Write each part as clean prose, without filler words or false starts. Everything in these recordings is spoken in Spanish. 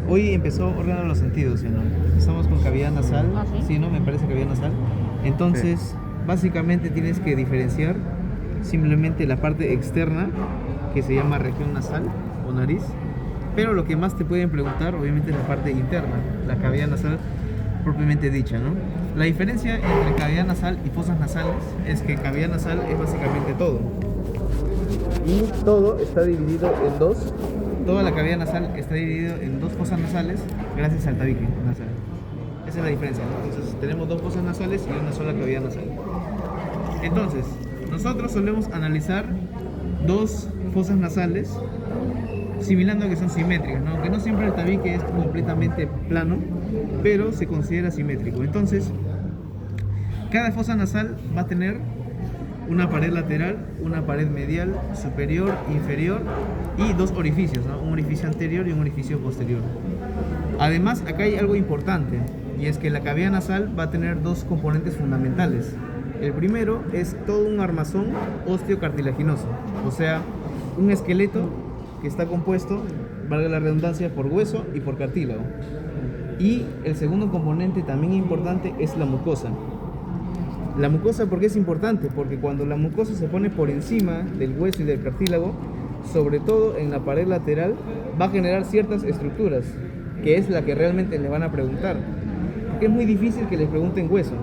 Hoy empezó órgano de los sentidos, ¿sí o no? Empezamos con cavidad nasal, ¿Ah, sí? sí, ¿no? Me parece cavidad nasal. Entonces, básicamente tienes que diferenciar simplemente la parte externa, que se llama región nasal o nariz, pero lo que más te pueden preguntar, obviamente, es la parte interna, la cavidad nasal propiamente dicha, ¿no? La diferencia entre cavidad nasal y fosas nasales es que cavidad nasal es básicamente todo. Y todo está dividido en dos. Toda la cavidad nasal está dividida en dos fosas nasales gracias al tabique nasal. Esa es la diferencia, ¿no? Entonces tenemos dos fosas nasales y una sola cavidad nasal. Entonces, nosotros solemos analizar dos fosas nasales similando que son simétricas, ¿no? Aunque no siempre el tabique es completamente plano, pero se considera simétrico. Entonces, cada fosa nasal va a tener una pared lateral, una pared medial, superior, inferior y dos orificios, ¿no? Un orificio anterior y un orificio posterior. Además, acá hay algo importante, y es que la cavidad nasal va a tener dos componentes fundamentales. El primero es todo un armazón osteocartilaginoso, o sea, un esqueleto que está compuesto, valga la redundancia, por hueso y por cartílago. Y el segundo componente también importante es la mucosa. La mucosa, ¿por qué es importante? Porque cuando la mucosa se pone por encima del hueso y del cartílago, sobre todo en la pared lateral, va a generar ciertas estructuras, que es la que realmente les van a preguntar. Porque es muy difícil que les pregunten hueso.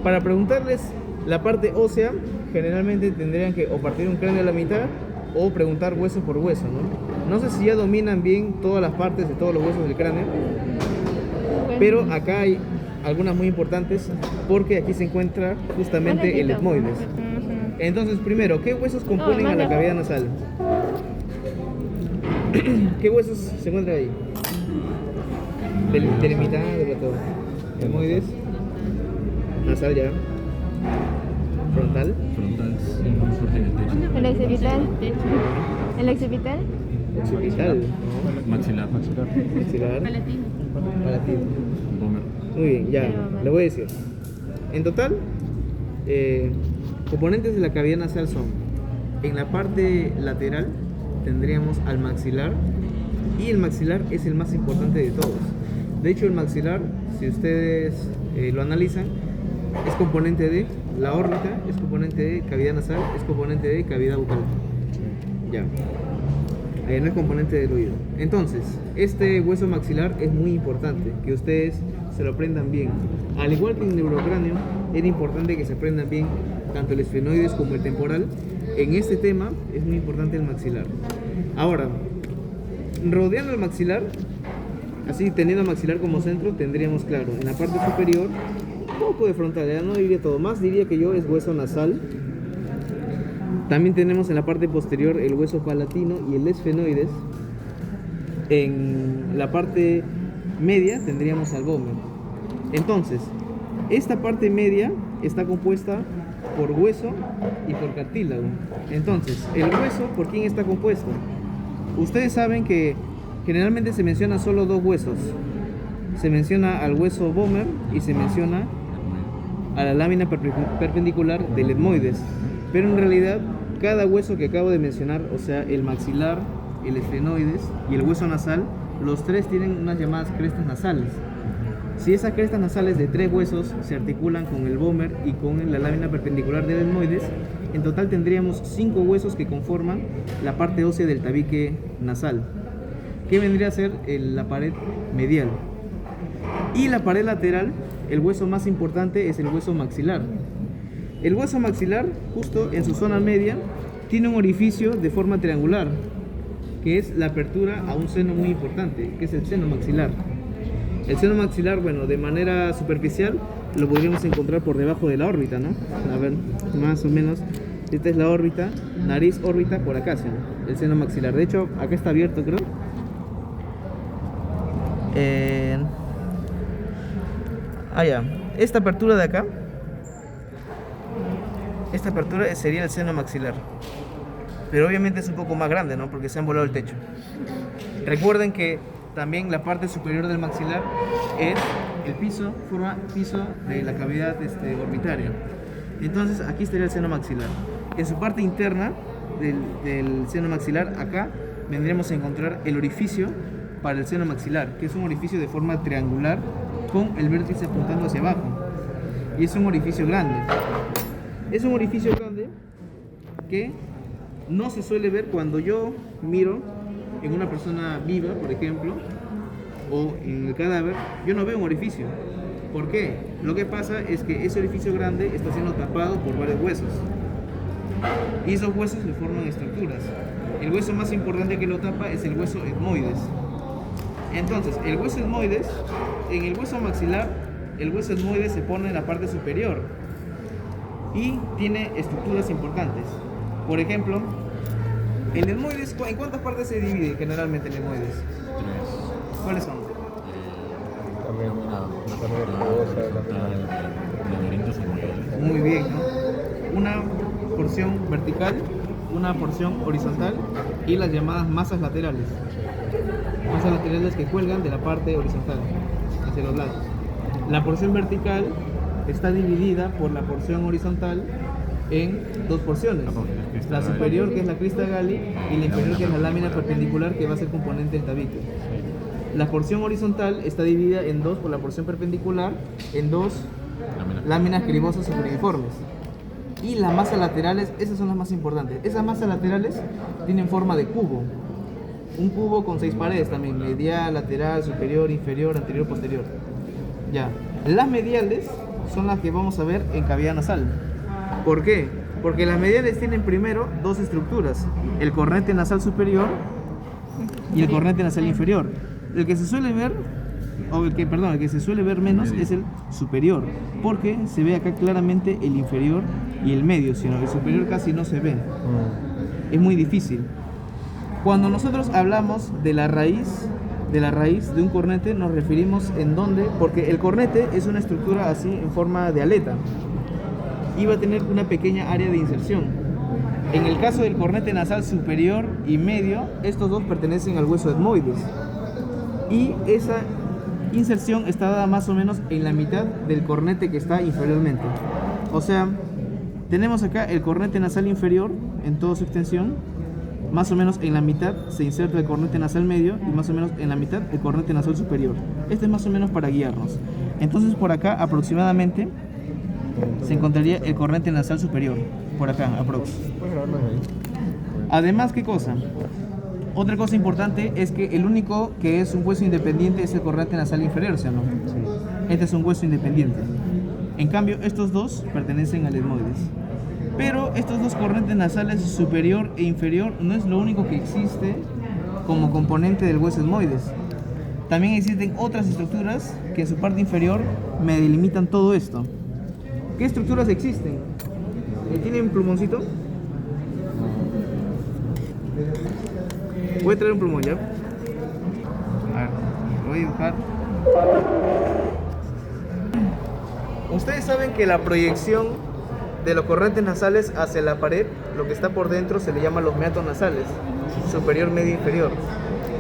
Para preguntarles la parte ósea, generalmente tendrían que o partir un cráneo a la mitad o preguntar hueso por hueso, ¿no? No sé si ya dominan bien todas las partes de todos los huesos del cráneo, pero acá hay algunas muy importantes porque aquí se encuentra justamente el etmoides. Entonces, primero, ¿qué huesos componen a la cavidad nasal? ¿Qué huesos se encuentran ahí? Delimitado de todo. Etmoides, nasal ya, frontal, Frontal, sí, más fuerte en el techo. El occipital. El occipital. occipital, Maxilar. maxilar, Palatino. palatino. Boomer. Muy bien, ya, le voy a decir. En total, componentes de la cavidad nasal son, en la parte lateral tendríamos al maxilar, y el maxilar es el más importante de todos. De hecho, el maxilar, si ustedes lo analizan, es componente de la órbita, es componente de cavidad nasal, es componente de cavidad bucal. Ya. No es componente del oído. Entonces, este hueso maxilar es muy importante, que ustedes se lo aprendan bien. Al igual que en el neurocráneo, era importante que se aprendan bien tanto el esfenoides como el temporal. En este tema es muy importante el maxilar. Ahora, rodeando el maxilar, así teniendo el maxilar como centro, tendríamos, claro, en la parte superior, un poco de frontal, ya no diría todo, más diría que yo es hueso nasal. También tenemos en la parte posterior el hueso palatino y el esfenoides. En la parte media tendríamos al bómer. Entonces, esta parte media está compuesta por hueso y por cartílago. Entonces, el hueso, ¿por quién está compuesto? Ustedes saben que generalmente se menciona solo dos huesos. Se menciona al hueso bómer y se menciona a la lámina perpendicular del etmoides. Pero en realidad, cada hueso que acabo de mencionar, o sea, el maxilar, el esfenoides y el hueso nasal, los tres tienen unas llamadas crestas nasales. Si esas crestas nasales de tres huesos se articulan con el bómer y con la lámina perpendicular del etmoides, en total tendríamos 5 huesos que conforman la parte ósea del tabique nasal, que vendría a ser la pared medial. Y la pared lateral, el hueso más importante es el hueso maxilar. El hueso maxilar, justo en su zona media, tiene un orificio de forma triangular, que es la apertura a un seno muy importante, que es el seno maxilar. El seno maxilar, bueno, de manera superficial, lo podríamos encontrar por debajo de la órbita, ¿no? A ver, más o menos, esta es la órbita, nariz, órbita, por acá, ¿sí? El seno maxilar. De hecho, acá está abierto, creo. Ya. Esta apertura de acá, esta apertura sería el seno maxilar. Pero obviamente es un poco más grande, ¿no? Porque se han volado el techo. Recuerden que también la parte superior del maxilar es el piso, forma piso de la cavidad orbitaria. Entonces aquí estaría el seno maxilar. En su parte interna del seno maxilar, acá vendríamos a encontrar el orificio para el seno maxilar, que es un orificio de forma triangular con el vértice apuntando hacia abajo. Y es un orificio grande. Es un orificio grande que no se suele ver cuando yo miro en una persona viva, por ejemplo, o en el cadáver. Yo no veo un orificio. ¿Por qué? Lo que pasa es que ese orificio grande está siendo tapado por varios huesos. Y esos huesos le forman estructuras. El hueso más importante que lo tapa es el hueso etmoides. Entonces, el hueso etmoides, en el hueso maxilar, el hueso etmoides se pone en la parte superior y tiene estructuras importantes. Por ejemplo, el etmoides, ¿en cuántas partes se divide generalmente el etmoides? 3. ¿Cuáles son? Laberintos superiores. Muy bien, ¿no? Una porción vertical, una porción horizontal y las llamadas masas laterales. Masas laterales que cuelgan de la parte horizontal, hacia los lados. La porción vertical está dividida por la porción horizontal en dos porciones. La superior, que es la crista galli, y la inferior, que es la lámina perpendicular, que va a ser componente del tabique. La porción horizontal está dividida en dos por la porción perpendicular, en dos láminas cribosas superiorformes. Y las masas laterales, esas son las más importantes. Esas masas laterales tienen forma de cubo. Un cubo con 6 paredes también, medial, lateral, superior, inferior, anterior, posterior. Ya. Las mediales son las que vamos a ver en cavidad nasal. ¿Por qué? Porque las mediales tienen primero dos estructuras, el cornete nasal superior y el cornete nasal inferior. El que se suele ver, el que se suele ver menos es el superior, porque se ve acá claramente el inferior y el medio, sino el superior casi no se ve. Es muy difícil. Cuando nosotros hablamos de la raíz de un cornete, nos referimos en dónde, porque el cornete es una estructura así en forma de aleta y va a tener una pequeña área de inserción. En el caso del cornete nasal superior y medio, estos dos pertenecen al hueso etmoides y esa inserción está dada más o menos en la mitad del cornete que está inferiormente. O sea, tenemos acá el cornete nasal inferior en toda su extensión. Más o menos en la mitad se inserta el cornete nasal medio y más o menos en la mitad el cornete nasal superior. Este es más o menos para guiarnos. Entonces por acá aproximadamente se encontraría el cornete nasal superior. Por acá, aprox. Además, ¿qué cosa? Otra cosa importante es que el único que es un hueso independiente es el cornete nasal inferior, ¿sí o no? Este es un hueso independiente. En cambio, estos dos pertenecen al etmoides. Pero estos dos cornetes nasales superior e inferior no es lo único que existe como componente del hueso etmoides. También existen otras estructuras que en su parte inferior me delimitan todo esto. ¿Qué estructuras existen? ¿Tienen un plumoncito? Voy a traer un plumón, ¿ya? A ver, lo voy a dibujar. Ustedes saben que la proyección de los cornetes nasales hacia la pared, lo que está por dentro se le llama los meatos nasales, superior, medio, inferior.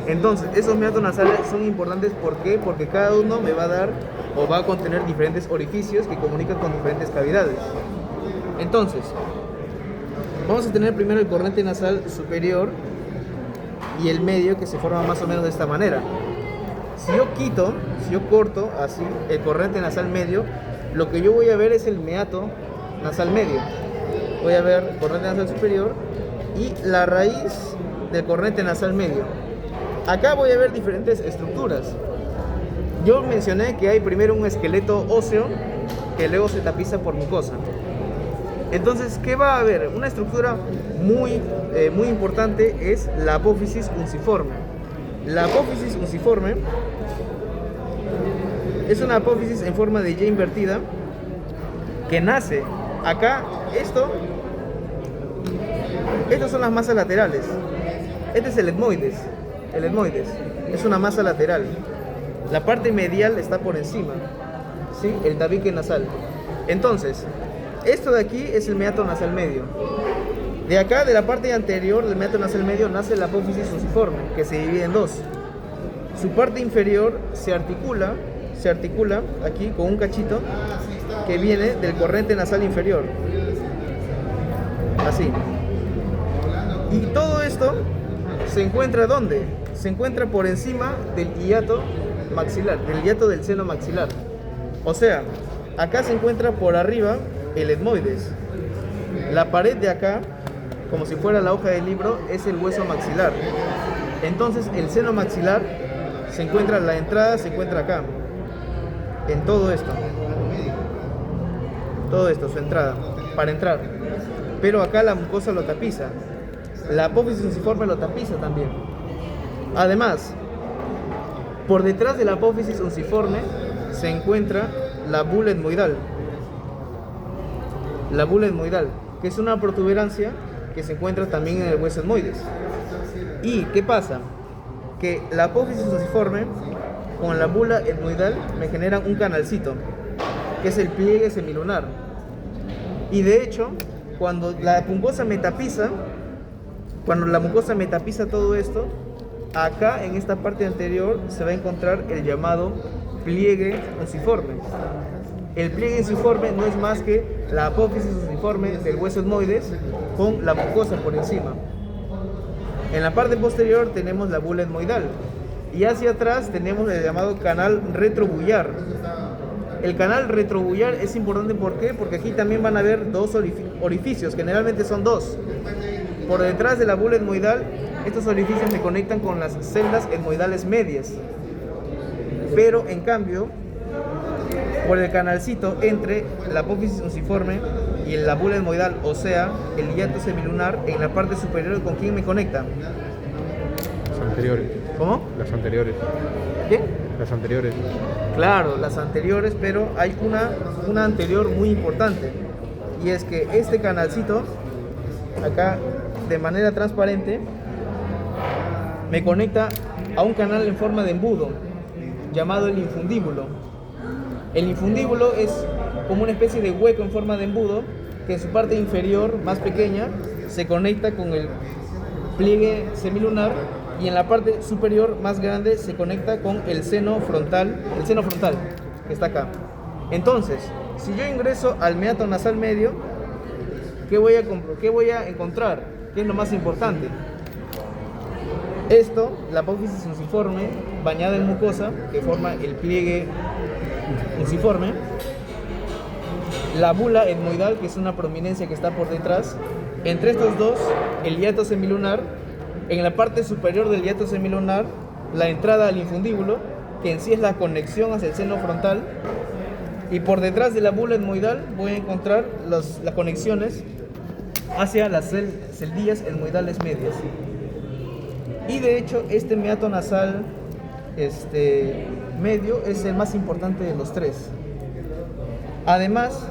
Entonces, esos meatos nasales son importantes, ¿por qué? Porque cada uno me va a dar o va a contener diferentes orificios que comunican con diferentes cavidades. Entonces, vamos a tener primero el cornete nasal superior y el medio, que se forma más o menos de esta manera. Si yo corto así el cornete nasal medio, lo que yo voy a ver es el meato nasal medio. Voy a ver el cornete nasal superior y la raíz del cornete nasal medio. Acá voy a ver diferentes estructuras. Yo mencioné que hay primero un esqueleto óseo que luego se tapiza por mucosa. Entonces, ¿qué va a haber? Una estructura muy importante es la apófisis unciforme. La apófisis unciforme es una apófisis en forma de Y invertida que nace acá. Estas son las masas laterales. Este es el etmoides. El etmoides es una masa lateral. La parte medial está por encima, ¿sí? El tabique nasal. Entonces, esto de aquí es el meato nasal medio. De acá, de la parte anterior del meato nasal medio, nace la apófisis unciforme, que se divide en dos. Su parte inferior se articula aquí con un cachito que viene del cornete nasal inferior. Así. Y todo esto ¿Se encuentra dónde? Se encuentra por encima del hiato maxilar, del hiato del seno maxilar. O sea, acá se encuentra por arriba el etmoides. La pared de acá, como si fuera la hoja del libro, es el hueso maxilar. Entonces el seno maxilar se encuentra, la entrada se encuentra acá, en todo esto. Todo esto, su entrada, para entrar. Pero acá la mucosa lo tapiza. La apófisis unciforme lo tapiza también. Además, por detrás de la apófisis unciforme se encuentra la bula etmoidal. La bula etmoidal, que es una protuberancia que se encuentra también en el hueso etmoides. ¿Y qué pasa? Que la apófisis unciforme con la bula etmoidal me generan un canalcito, que es el pliegue semilunar. Y de hecho, cuando la mucosa me tapiza, todo esto, acá en esta parte anterior se va a encontrar el llamado pliegue unciforme. El pliegue unciforme no es más que la apófisis unciforme del hueso etmoides con la mucosa por encima. En la parte posterior tenemos la bula etmoidal y hacia atrás tenemos el llamado canal retrobullar. El canal retrobullar es importante, ¿por qué? Porque aquí también van a haber dos orificios, generalmente son dos. Por detrás de la bula etmoidal, estos orificios me conectan con las celdas etmoidales medias. Pero en cambio, por el canalcito entre la apófisis unciforme y la bula etmoidal, o sea, el hiato semilunar, en la parte superior, ¿con quién me conecta? Las anteriores. ¿Cómo? Las anteriores. ¿Qué? Las anteriores. Claro, las anteriores, pero hay una anterior muy importante. Y es que este canalcito, acá, de manera transparente, me conecta a un canal en forma de embudo, llamado el infundíbulo. El infundíbulo es como una especie de hueco en forma de embudo, que en su parte inferior, más pequeña, se conecta con el pliegue semilunar, y en la parte superior, más grande, se conecta con el seno frontal, que está acá. Entonces, si yo ingreso al meato nasal medio, ¿qué voy a encontrar? ¿Qué es lo más importante? Esto, la apófisis unciforme, bañada en mucosa, que forma el pliegue unciforme, la bula etmoidal, que es una prominencia que está por detrás, entre estos dos, el hiato semilunar, en la parte superior del hiato semilunar, la entrada al infundíbulo, que en sí es la conexión hacia el seno frontal, y por detrás de la bula etmoidal voy a encontrar las conexiones hacia las celdillas etmoidales medias. Y de hecho, este meato nasal medio es el más importante de los tres. Además,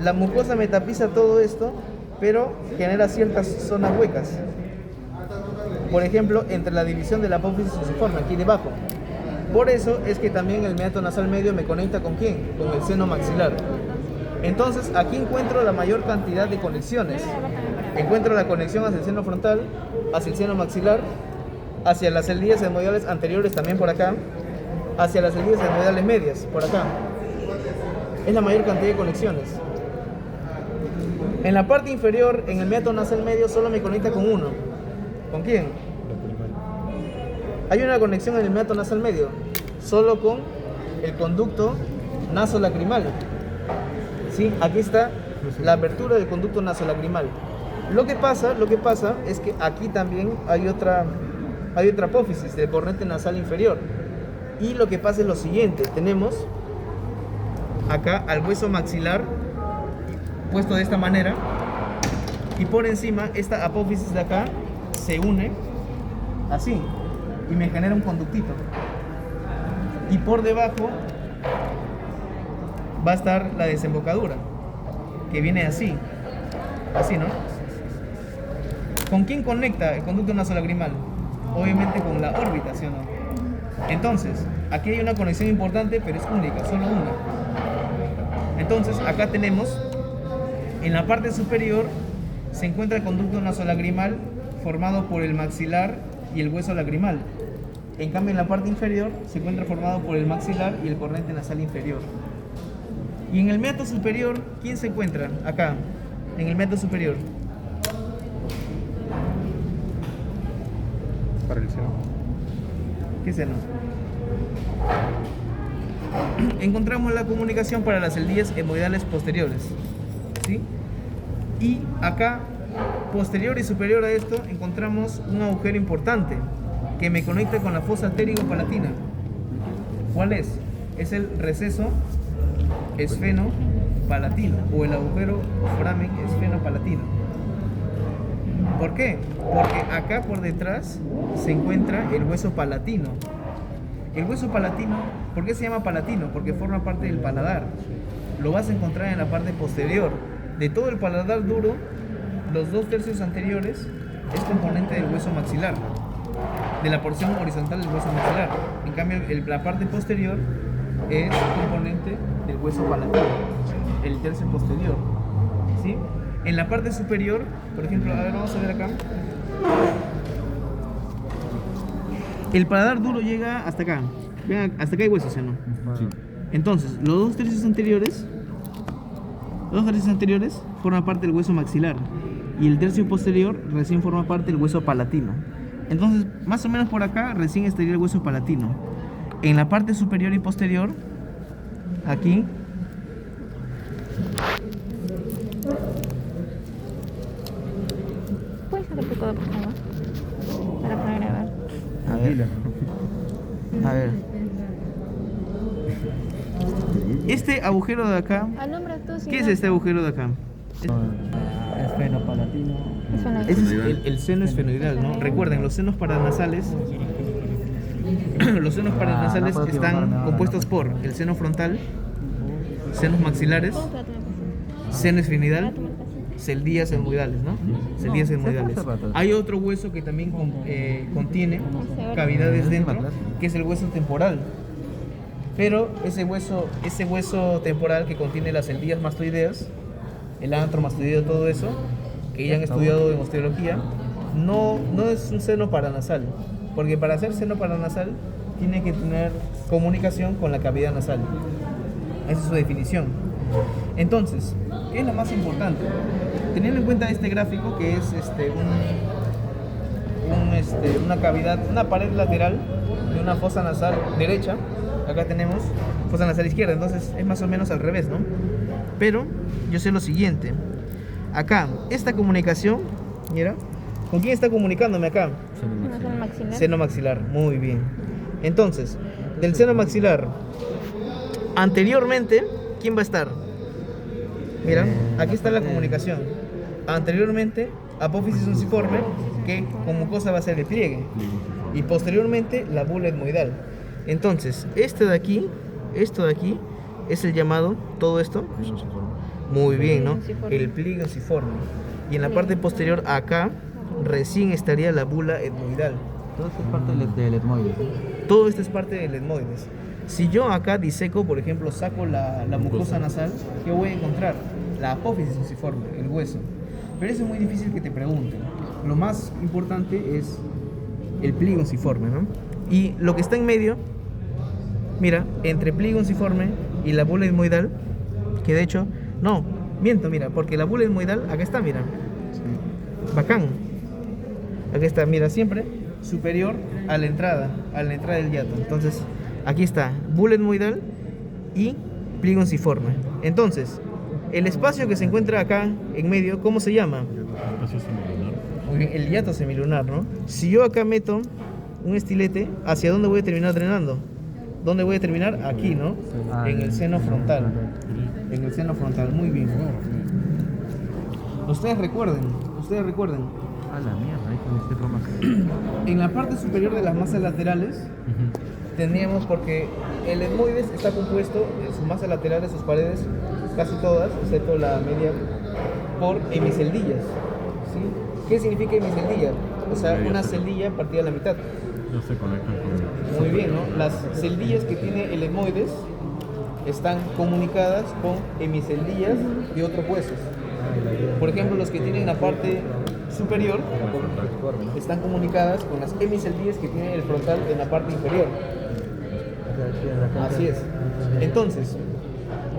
la mucosa me tapiza todo esto, pero genera ciertas zonas huecas. Por ejemplo, entre la división de la apófisis unciforme, aquí debajo. Por eso es que también el meato nasal medio me conecta ¿con quién? Con el seno maxilar. Entonces, aquí encuentro la mayor cantidad de conexiones. Encuentro la conexión hacia el seno frontal, hacia el seno maxilar, hacia las celdillas etmoidales anteriores también por acá, hacia las celdillas etmoidales medias por acá. Es la mayor cantidad de conexiones. En la parte inferior, en el meato nasal medio, solo me conecta con uno. ¿Con quién? Hay una conexión en el meato nasal medio, solo con el conducto nasolacrimal. ¿Sí? Aquí está la abertura del conducto nasolacrimal. Lo que pasa es que aquí también hay otra apófisis del cornete nasal inferior. Y lo que pasa es lo siguiente: tenemos acá al hueso maxilar puesto de esta manera, y por encima esta apófisis de acá se une así y me genera un conductito, y por debajo va a estar la desembocadura, que viene así, ¿no? ¿Con quién conecta el conducto nasolacrimal? Obviamente con la órbita, ¿sí o no? Entonces, aquí hay una conexión importante, pero es única, solo una. Entonces, acá tenemos, en la parte superior, se encuentra el conducto nasolacrimal formado por el maxilar y el hueso lagrimal. En cambio, en la parte inferior se encuentra formado por el maxilar y el cornete nasal inferior. Y en el meato superior, ¿quién se encuentra? Acá, en el meato superior. ¿Qué seno? Encontramos la comunicación para las celdillas hemoidales posteriores, ¿sí? Y acá, posterior y superior a esto, encontramos un agujero importante que me conecta con la fosa arterigo-palatina. ¿Cuál es? Es el receso esfenopalatino o el agujero foramen esfenopalatino. ¿Por qué? Porque acá por detrás se encuentra el hueso palatino. El hueso palatino, ¿por qué se llama palatino? Porque forma parte del paladar. Lo vas a encontrar en la parte posterior. De todo el paladar duro, los 2/3 anteriores es componente del hueso maxilar, de la porción horizontal del hueso maxilar. En cambio, la parte posterior es componente del hueso palatino, el tercio posterior, ¿sí? En la parte superior, por ejemplo, a ver, vamos a ver acá. El paladar duro llega hasta acá. Vean, hasta acá hay huesos, ¿no? Sí. Entonces, los 2/3 anteriores forman parte del hueso maxilar y el tercio posterior recién forma parte del hueso palatino. Entonces, más o menos por acá recién estaría el hueso palatino. En la parte superior y posterior, aquí, ¿Puedes hacer todo, por favor? Para poder grabar. a ver. Este agujero de acá, Alumbra tú, si ¿qué no. es este agujero de acá? Esfenopalatino. Eso no es. Ese es el seno esfenoidal, ¿no? Recuerden, los senos paranasales están compuestos por el seno frontal, senos maxilares, ¿Cómo te va a tomar el seno esfenoidal, paso? Voy a tomar el paso. celdillas hemoidales, ¿no? Celdillas hemoidales. Hay otro hueso que también contiene cavidades dentro, que es el hueso temporal. Pero ese hueso temporal que contiene las celdillas mastoideas, el antro mastoideo, todo eso, que ya han estudiado en osteología, no es un seno paranasal, porque para ser seno paranasal tiene que tener comunicación con la cavidad nasal. Esa es su definición. Entonces, ¿qué es lo más importante? Teniendo en cuenta este gráfico, que es una cavidad, una pared lateral de una fosa nasal derecha, acá tenemos fosa nasal izquierda, entonces es más o menos al revés, ¿no? Pero yo sé lo siguiente. Acá, esta comunicación, mira, ¿con quién está comunicándome acá? Una zona maxilar. Seno maxilar, muy bien. Entonces, del seno maxilar, anteriormente, ¿quién va a estar? Mira, aquí está la comunicación. Anteriormente, apófisis unciforme, que como cosa va a ser el pliegue. Y posteriormente, la bula etmoidal. Entonces, esto de aquí, es el llamado, todo esto. Muy bien, ¿no? El pliegue unciforme. Y en la parte posterior, acá, recién estaría la bula etmoidal. Todo esto es parte del etmoides. Todo esto es parte del etmoides. Si yo acá diseco, por ejemplo, saco la mucosa nasal, ¿qué voy a encontrar? La apófisis unciforme, el hueso. Pero eso es muy difícil que te pregunten. Lo más importante es el pliegue unciforme, ¿no? Y lo que está en medio, mira, entre pliegue unciforme y la bula etmoidal, que de hecho, no, miento, mira, porque la bula etmoidal, acá está, mira. Bacán. Aquí está, mira, siempre superior a la entrada del hiato. Entonces, aquí está, bula etmoidal y pliegue unciforme. Entonces, el espacio que se encuentra acá en medio, ¿cómo se llama? Espacio semilunar. Muy bien, el hiato semilunar, ¿no? Si yo acá meto un estilete, ¿hacia dónde voy a terminar drenando? ¿Dónde voy a terminar? Aquí, ¿no? En el seno frontal. En el seno frontal, muy bien. Ustedes recuerden. A la mierda, ahí con este ropa. En la parte superior de las masas laterales tendríamos, porque el etmoides está compuesto en sus masas laterales, sus paredes, casi todas, excepto la media, por hemiceldillas. ¿Sí? ¿Qué significa hemiceldilla? O sea, una celdilla partida a la mitad. No se conectan con Muy bien, ¿no? Las celdillas que tiene el etmoides están comunicadas con hemiceldillas de otros huesos. Por ejemplo, los que tienen la parte superior están comunicadas con las hemiceldillas que tiene el frontal en la parte inferior. Así es. Entonces,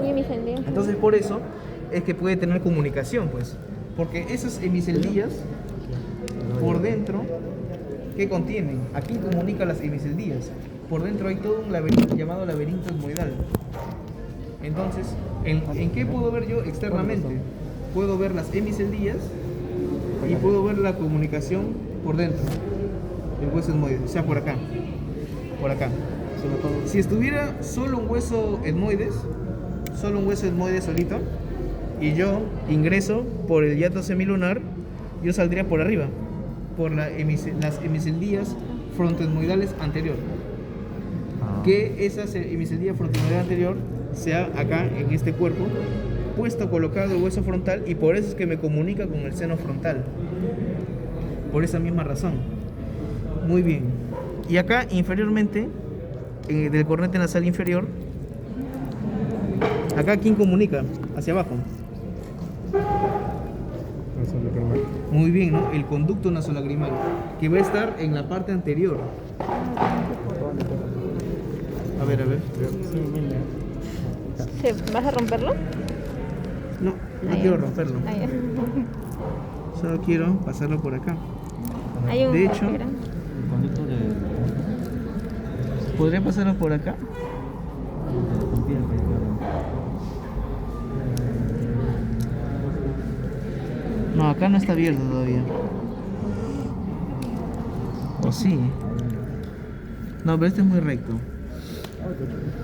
Oye, mi celdilla. Entonces por eso es que puede tener comunicación, pues. Porque esas hemiceldillas por dentro ¿Qué contienen? Aquí comunica las hemiceldías. Por dentro hay todo un laberinto llamado laberinto etmoidal. Entonces, ¿en qué puedo ver yo externamente? Puedo ver las hemiceldías y puedo ver la comunicación por dentro del hueso etmoide, o sea, por acá. Por acá. Si estuviera solo un hueso etmoides solito, y yo ingreso por el hiato semilunar, yo saldría por arriba, por las hemiceldías frontoetmoidales anterior. Que esa hemiceldía frontoetmoidal anterior sea acá en este cuerpo, puesto, colocado el hueso frontal, y por eso es que me comunica con el seno frontal. Por esa misma razón. Muy bien. Y acá inferiormente, del cornete nasal inferior, acá ¿quién comunica? Hacia abajo. Muy bien, ¿no? El conducto nasolagrimal, que va a estar en la parte anterior. A ver. ¿Vas a romperlo? No quiero romperlo. Solo quiero pasarlo por acá. Hay un De hecho, El conducto de ¿podría pasarlo por acá? No, acá no está abierto todavía. ¿O sí? No, pero este es muy recto.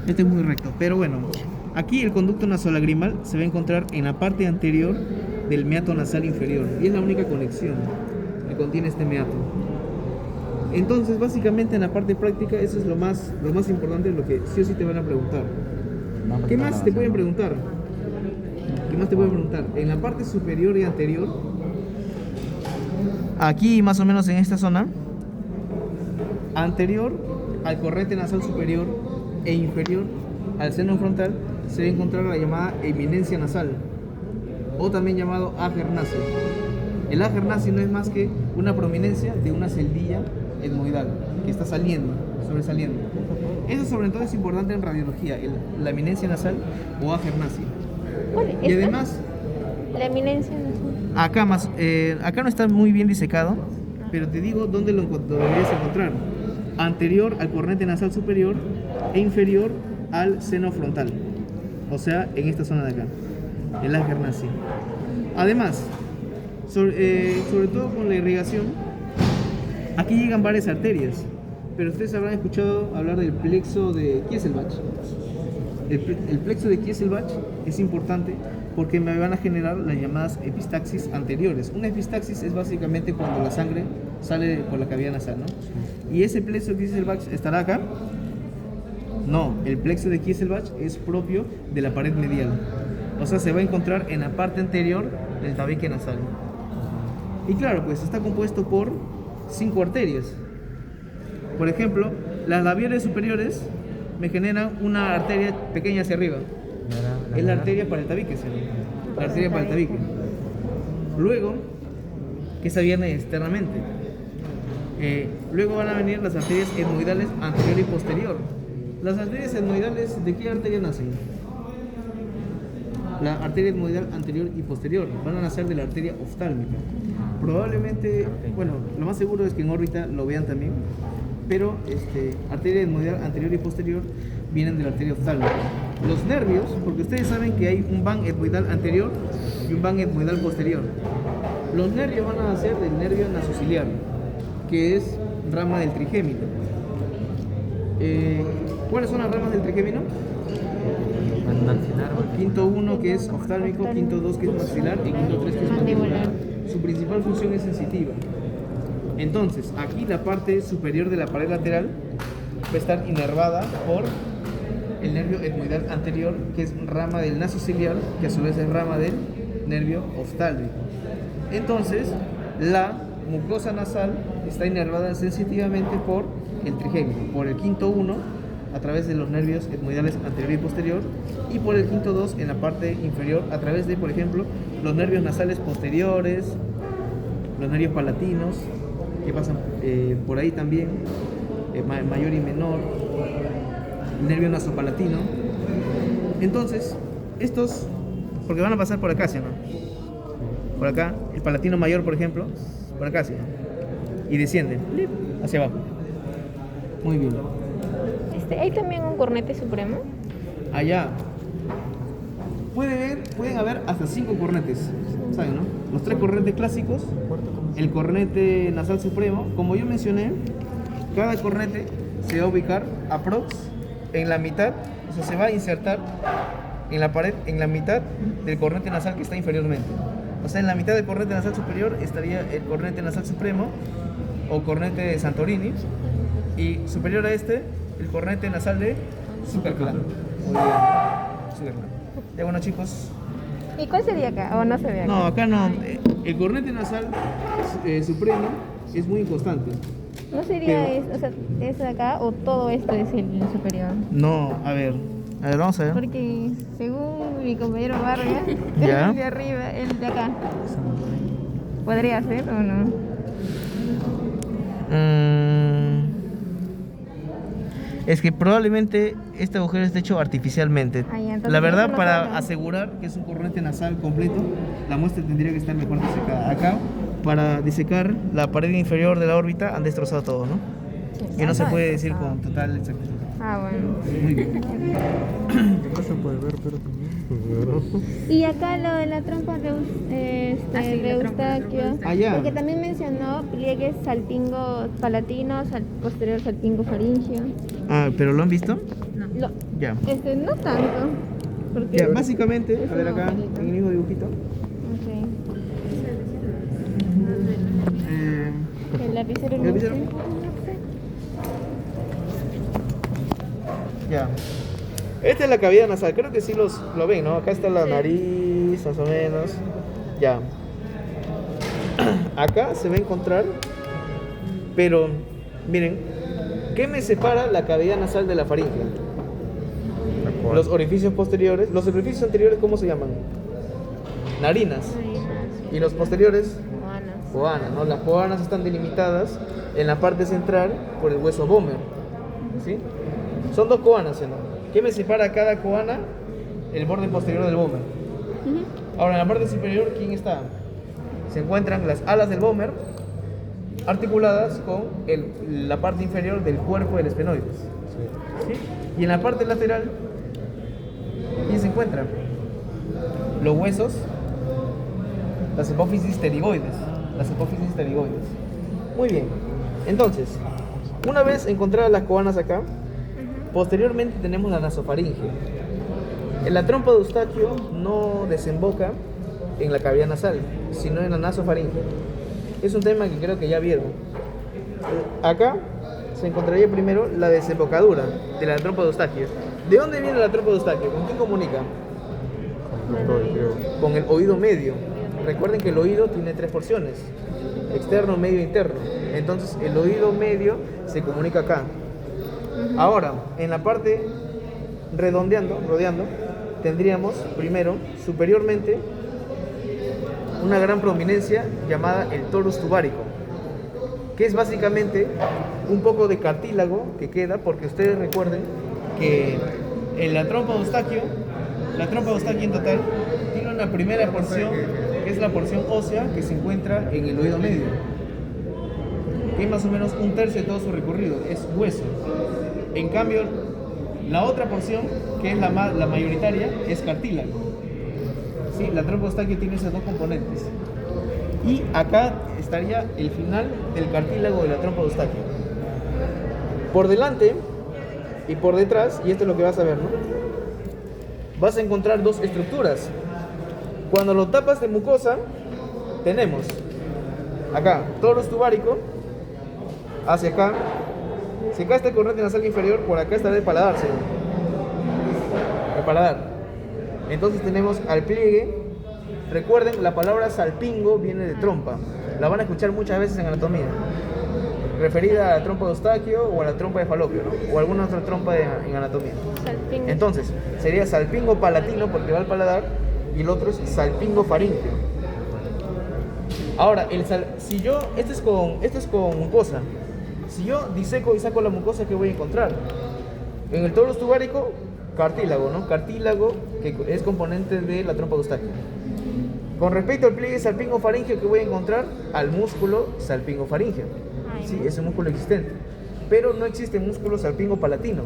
Este es muy recto. Pero bueno, aquí el conducto nasolagrimal se va a encontrar en la parte anterior del meato nasal inferior. Y es la única conexión que contiene este meato. Entonces, básicamente en la parte práctica, eso es lo más importante, lo que sí o sí te van a preguntar. ¿Qué más te pueden preguntar? En la parte superior y anterior, aquí más o menos en esta zona, anterior al corrente nasal superior e inferior al seno frontal, se va a encontrar la llamada eminencia nasal, o también llamado ager nasi. El ager nasi no es más que una prominencia de una celdilla etmoidal que está sobresaliendo. Eso sobre todo es importante en radiología, la eminencia nasal o ager nasi. Y además, la eminencia acá no está muy bien disecado, pero te digo dónde lo deberías encontrar. Anterior al cornete nasal superior e inferior al seno frontal. O sea, en esta zona de acá, el ager nasi. Además, sobre todo con la irrigación, aquí llegan varias arterias, pero ustedes habrán escuchado hablar del plexo de Kieselbach. El plexo de Kieselbach es importante porque me van a generar las llamadas epistaxis anteriores. Una epistaxis es básicamente cuando la sangre sale por la cavidad nasal, ¿no? Y ese plexo de Kieselbach estará acá. No, el plexo de Kieselbach es propio de la pared medial. O sea, se va a encontrar en la parte anterior del tabique nasal. Y claro, pues está compuesto por 5 arterias. Por ejemplo, las labiales superiores me generan una arteria pequeña hacia arriba. Es la arteria para el tabique, ¿sí? La arteria para el tabique. Luego, que esa viene externamente. Luego van a venir las arterias etmoidales anterior y posterior. Las arterias etmoidales, ¿de qué arteria nacen? La arteria etmoidal anterior y posterior van a nacer de la arteria oftálmica. Probablemente, bueno, lo más seguro es que en órbita lo vean también, pero arteria etmoidal anterior y posterior vienen de la arteria oftálmica. Los nervios, porque ustedes saben que hay un van etmoidal anterior y un van etmoidal posterior. Los nervios van a nacer del nervio nasociliar, que es rama del trigémino. ¿Cuáles son las ramas del trigémino? Quinto 1 que es oftálmico, quinto 2 que es maxilar y quinto 3 que es mandibular. Su principal función es sensitiva. Entonces, aquí la parte superior de la pared lateral va a estar inervada por el nervio etmoidal anterior, que es rama del nasociliar, que a su vez es rama del nervio oftálmico. Entonces, la mucosa nasal está inervada sensitivamente por el trigémino, por el quinto 1 a través de los nervios etmoidales anterior y posterior, y por el quinto 2 en la parte inferior a través de, por ejemplo, los nervios nasales posteriores, los nervios palatinos que pasan por ahí también, mayor y menor, el nervio nasopalatino. Entonces, estos, porque van a pasar por acá, ¿sí, no? Por acá, el palatino mayor, por ejemplo, por acá, ¿sí, no? Y descienden. hacia abajo. Muy bien. ¿Hay también un cornete supremo? Allá. Pueden haber hasta 5 cornetes, ¿saben, no? Los 3 cornetes clásicos, el cornete nasal supremo, como yo mencioné, cada cornete se va a ubicar aprox en la mitad, o sea, se va a insertar en la pared, en la mitad del cornete nasal que está inferiormente. O sea, en la mitad del cornete nasal superior estaría el cornete nasal supremo o cornete de Santorini, y superior a este, el cornete nasal de Superclan. Muy bien, Superclan. Ya bueno, chicos. ¿Y cuál sería acá? ¿O no se ve acá? No, acá no. El cornete nasal supremo es muy inconstante. ¿No sería Pero- o sea, es acá o todo esto es el superior? No, a ver, vamos a ver. Porque según mi compañero Vargas, Ya. el de arriba, el de acá. ¿Podría ser o no? Es que probablemente este agujero esté hecho artificialmente. Ah, ya, entonces La verdad, eso no para sale. asegurar que es un cornete nasal completo, la muestra tendría que estar mejor disecada. Acá, para disecar la pared inferior de la órbita, han destrozado todo, ¿no? Y no se puede decir con total exactitud. Ah, bueno. Muy bien. No se puede ver, pero también. Y acá lo de la trompa de, de Eustaquio, Ah, ya. porque también mencionó pliegues salpingo palatino, posterior salpingo faringio. Ah, ¿pero lo han visto? Lo, Ya. no tanto. Porque Ya, básicamente, es a ver un acá, agujerito. en el mismo dibujito. Ok. Eh, El lapicero ¿El no lapicero? sé. Ya. Esta es la cavidad nasal, creo que sí lo ven, ¿no? Acá está la nariz, más o menos. Ya. Acá se va a encontrar, pero miren, ¿qué me separa la cavidad nasal de la faringe? Los orificios posteriores. Los orificios anteriores, ¿cómo se llaman? Narinas. Y los posteriores, poanas, ¿no? Las poanas están delimitadas en la parte central por el hueso Bomer, ¿sí? Son 2 coanas, ¿no? ¿Qué me separa cada coana? El borde posterior del Bomer. Ahora, en la parte superior, ¿quién está? Se encuentran las alas del Bomer articuladas con la parte inferior del cuerpo del esfenoides. ¿Sí? Y en la parte lateral, ¿quién se encuentra? Los huesos, las hipófisis pterigoides. Las hipófisis pterigoides. Muy bien. Entonces, una vez encontradas las coanas acá, posteriormente tenemos la nasofaringe. La trompa de Eustaquio no desemboca en la cavidad nasal, sino en la nasofaringe. Es un tema que creo que ya vieron. Acá se encontraría primero la desembocadura de la trompa de Eustaquio. ¿De dónde viene la trompa de Eustaquio? ¿Con qué comunica? Con el oído medio. Recuerden que el oído tiene 3 porciones: externo, medio e interno. Entonces el oído medio se comunica acá. Ahora, en la parte rodeando, tendríamos primero, superiormente, una gran prominencia llamada el torus tubárico, que es básicamente un poco de cartílago que queda, porque ustedes recuerden que en la trompa de Eustaquio en total tiene una primera porción, que es la porción ósea que se encuentra en el oído medio, que es más o menos 1/3 de todo su recorrido, es hueso. En cambio, la otra porción, que es la mayoritaria, es cartílago. ¿Sí? La trompa de Eustaquio tiene esos 2 componentes. Y acá estaría el final del cartílago de la trompa de Eustaquio. Por delante y por detrás, y esto es lo que vas a ver, ¿no? Vas a encontrar 2 estructuras. Cuando lo tapas de mucosa, tenemos acá torus tubárico, hacia acá. Si acá está el cornete nasal inferior, por acá estará el paladar, señor. El paladar. Entonces tenemos al pliegue. Recuerden, la palabra salpingo viene de trompa. La van a escuchar muchas veces en anatomía, referida a la trompa de Eustaquio o a la trompa de Falopio, ¿no? O alguna otra trompa en anatomía. Salpingo. Entonces, sería salpingo palatino porque va al paladar, y el otro es salpingo faríngeo. Ahora, esto es con mucosa. Si yo diseco y saco la mucosa, ¿qué voy a encontrar? En el torus tubárico, cartílago, ¿no? Cartílago, que es componente de la trompa de Eustaquio. Con respecto al pliegue salpingo faríngeo, ¿qué voy a encontrar? Al músculo salpingo faríngeo. Sí, es un músculo existente. Pero no existe músculo salpingo-palatino.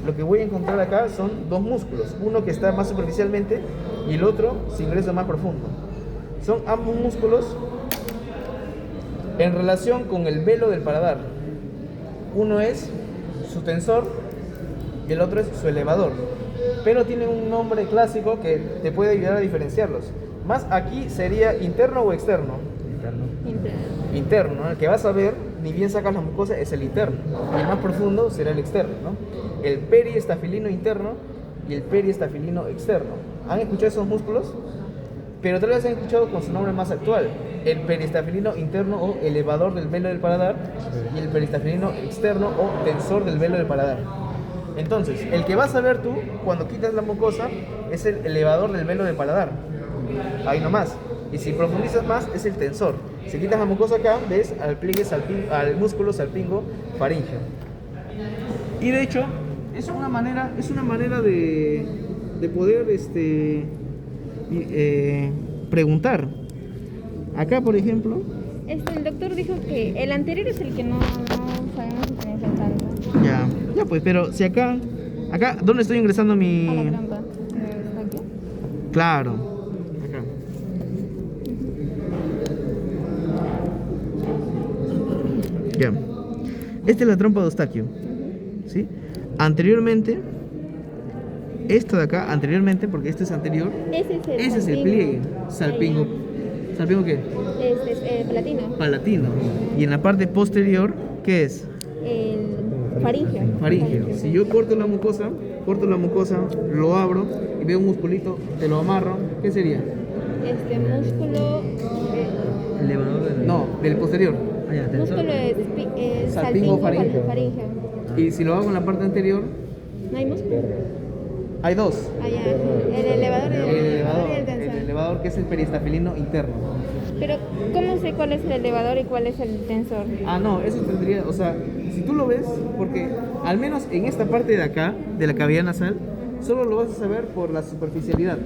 Lo que voy a encontrar acá son dos músculos. Uno que está más superficialmente y el otro se ingresa más profundo. Son ambos músculos en relación con el velo del paladar. Uno es su tensor y el otro es su elevador. Pero tienen un nombre clásico que te puede ayudar a diferenciarlos. Más aquí sería interno o externo. Interno, ¿no? El que vas a ver, ni bien sacas la mucosa, es el interno. Y el más profundo será el externo, ¿no? El periestafilino interno y el periestafilino externo. ¿Han escuchado esos músculos? Pero tal vez han escuchado con su nombre más actual. El periestafilino interno o elevador del velo del paladar y el periestafilino externo o tensor del velo del paladar. Entonces, el que vas a ver tú cuando quitas la mucosa es el elevador del velo del paladar. Ahí nomás. Y si profundizas más, es el tensor. Si quitas la mucosa acá, ves al pliegue al músculo salpingo faríngeo. Y de hecho, es una manera de poder preguntar. Acá, por ejemplo. El doctor dijo que el anterior es el que no sabemos diferenciar tanto. Ya pues, pero si acá, ¿dónde estoy ingresando A la mi...? trampa. ¿Está aquí? Claro, acá. Ya. Esta es la trompa de Eustaquio, ¿sí? Anteriormente, esto de acá, porque esto es anterior, ese es el pliegue salpingo. ¿Salpingo qué? Palatino. Palatino. Y en la parte posterior, ¿qué es? El faríngeo. Faríngeo. Si yo corto la mucosa, lo abro y veo un musculito, te lo amarro, ¿qué sería? Músculo. Elevador del... No, del posterior. Músculo es Salpingo faríngeo. faríngeo. Y si lo hago en la parte anterior, No hay músculo. hay dos. Allá. El elevador y El elevador que es el periestafilino interno. Pero, ¿cómo sé cuál es el elevador y cuál es el tensor? Ah, no, eso tendría, o sea, si tú lo ves, porque al menos en esta parte de acá, de la cavidad nasal, solo lo vas a saber por la superficialidad.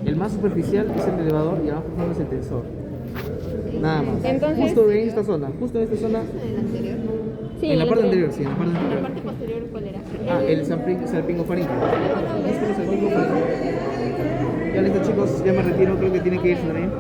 El más superficial es el elevador y el más profundo es el tensor. Nada más. Entonces, justo en esta zona. ¿el anterior? Sí, En la el parte anterior. anterior, sí, en la parte ¿En la anterior. parte posterior cuál era? El salpingo faríngeo. Músculo salpingo faríngeo. Ya listo, chicos, ya me retiro, creo que tiene que irse también.